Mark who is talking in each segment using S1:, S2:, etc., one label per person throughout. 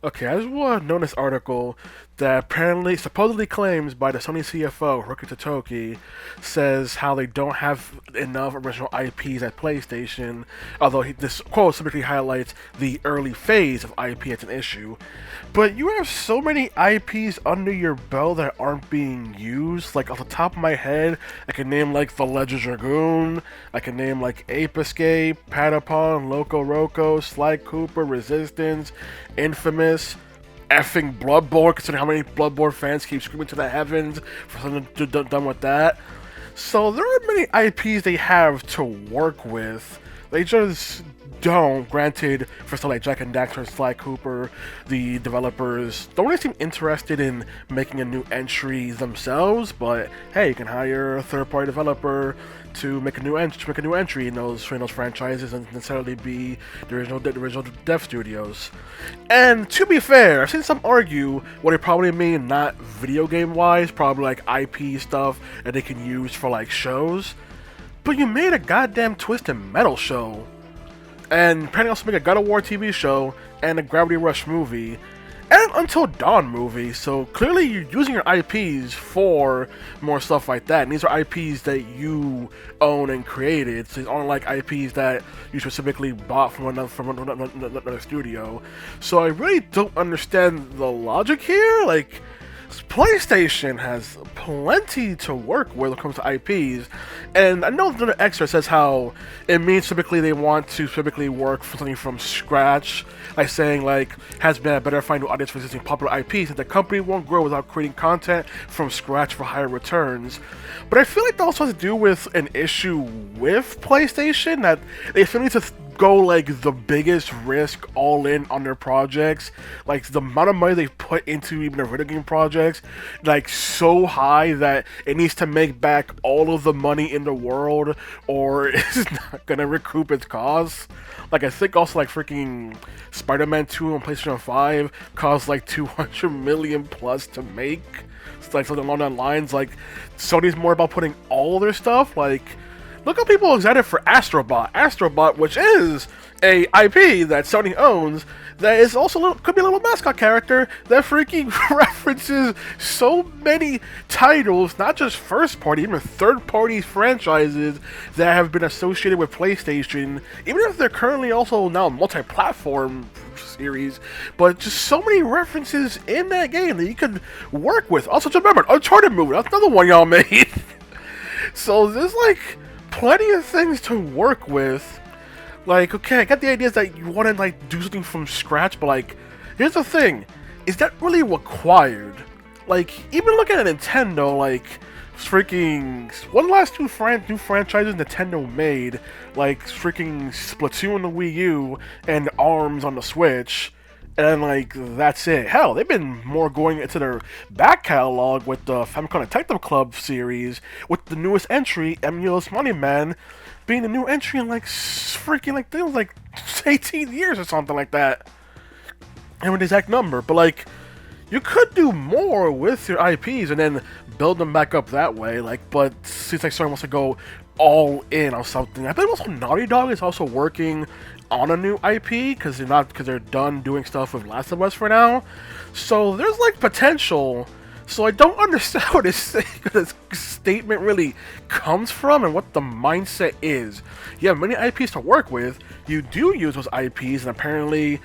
S1: Okay, I just want to know this article that apparently, supposedly claims by the Sony CFO, Hiroki Totoki, says how they don't have enough original IPs at PlayStation, although this quote specifically highlights the early phase of IP as an issue. But you have so many IPs under your belt that aren't being used. Like, off the top of my head, I can name, like, The Legend Dragoon, I can name, like, Ape Escape, Patapon, Loco Roco, Sly Cooper, Resistance, Infamous, effing Bloodborne, considering how many Bloodborne fans keep screaming to the heavens for something done with that. So there are many IPs they have to work with. They just don't. Granted, for stuff like Jack and Daxter and Sly Cooper, the developers don't really seem interested in making a new entry themselves. But hey, you can hire a third-party developer to make a new entry in those franchises and necessarily be the original dev studios. And to be fair, I've seen some argue what they probably mean not video game wise, probably like IP stuff that they can use for like shows. But you made a goddamn Twisted Metal show, and apparently also make a God of War TV show and a Gravity Rush movie and an Until Dawn movie. So clearly you're using your IPs for more stuff like that. And these are IPs that you own and created. So these aren't like IPs that you specifically bought from another studio. So I really don't understand the logic here. Like, PlayStation has plenty to work with when it comes to IPs, and I know the extra says how it means typically they want to typically work for something from scratch, like saying like has been a better find new audience for existing popular IPs, and the company won't grow without creating content from scratch for higher returns. But I feel like that also has to do with an issue with PlayStation that they feel need to go like the biggest risk all in on their projects. Like the amount of money they put into even their video game projects, like so high that it needs to make back all of the money in the world or it's not gonna recoup its costs. Like I think also like freaking Spider-Man 2 on PlayStation 5 cost like 200 million plus to make. It's like something along that lines. Like Sony's more about putting all their stuff like look how people are excited for Astrobot. Astrobot, which is a IP that Sony owns, that is also could be a little mascot character that freaking references so many titles, not just first party, even third party franchises that have been associated with PlayStation, even if they're currently also now multi-platform series, but just so many references in that game that you could work with. Also, just remember, Uncharted movie, that's another one y'all made. So there's like plenty of things to work with. Like, okay, I got the ideas that you want to like do something from scratch, but like, here's the thing: is that really required? Like, even looking at Nintendo, like, freaking one last new franchises Nintendo made, like freaking Splatoon on the Wii U and ARMS on the Switch. And like that's it. Hell, they've been more going into their back catalog with the Famicom Detective Club series, with the newest entry, Emulous Money Man, being the new entry in like freaking like it was like 18 years or something like that. I don't know the exact number, but like you could do more with your IPs and then build them back up that way. Like, but since like Sony wants to go all in on something, I believe also Naughty Dog is also working on a new IP because they're done doing stuff with Last of Us for now. So there's like potential. So I don't understand where this statement really comes from and what the mindset is. You have many IPs to work with. You do use those IPs, and apparently,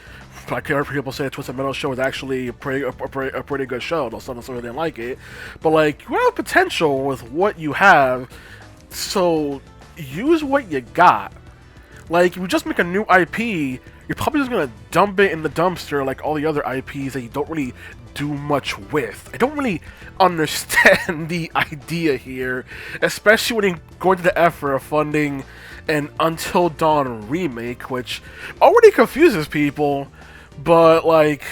S1: like people say, Twisted Metal show is actually a pretty good show. Though some didn't like it, but like you have potential with what you have. So use what you got. Like, if you just make a new IP, you're probably just gonna dump it in the dumpster like all the other IPs that you don't really do much with. I don't really understand the idea here, especially when you're going to the effort of funding an Until Dawn remake, which already confuses people, but like,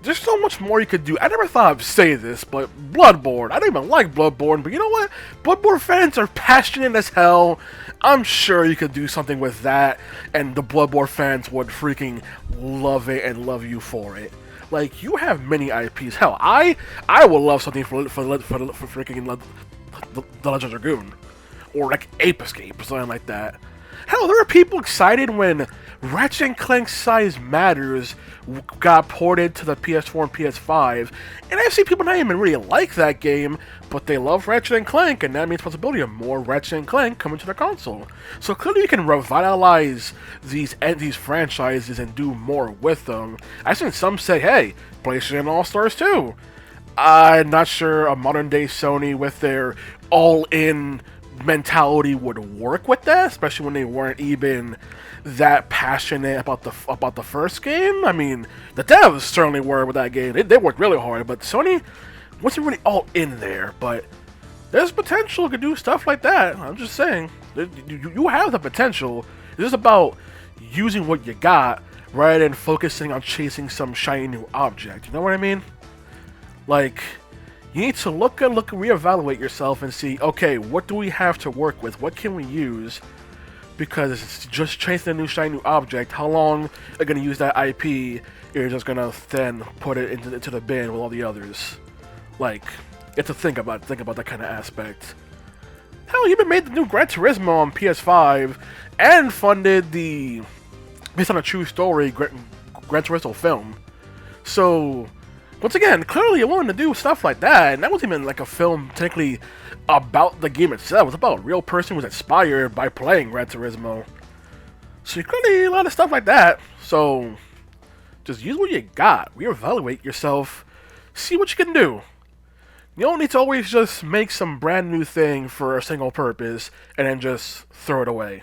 S1: there's so much more you could do. I never thought I'd say this, but Bloodborne. I don't even like Bloodborne, but you know what? Bloodborne fans are passionate as hell. I'm sure you could do something with that, and the Bloodborne fans would freaking love it and love you for it. Like, you have many IPs. Hell, I would love something for freaking The Legend of Dragoon, or like Ape Escape or something like that. Hell, there were people excited when Ratchet and Clank Size Matters got ported to the PS4 and PS5, and I've seen people not even really like that game, but they love Ratchet and Clank, and that means possibility of more Ratchet and Clank coming to the console. So clearly you can revitalize these franchises and do more with them. I've seen some say, hey, PlayStation All-Stars 2. I'm not sure a modern-day Sony with their all-in mentality would work with that, especially when they weren't even that passionate about the first game. I mean, the devs certainly were with that game. They worked really hard, but Sony wasn't really all in there. But there's potential to do stuff like that. I'm just saying, you have the potential. It's just about using what you got rather than focusing on chasing some shiny new object. You know what I mean? Like, you need to reevaluate yourself and see, okay, what do we have to work with? What can we use? Because it's just chasing a shiny new object. How long are you going to use that IP? You're just going to then put it into the bin with all the others. Like, you have to think about that kind of aspect. Hell, you even made the new Gran Turismo on PS5 and funded the, based on a true story, Gran Turismo film. So, once again, clearly you wanted to do stuff like that, and that wasn't even like a film technically about the game itself. It was about a real person who was inspired by playing Gran Turismo. So you clearly a lot of stuff like that. So just use what you got, reevaluate yourself, see what you can do. You don't need to always just make some brand new thing for a single purpose and then just throw it away.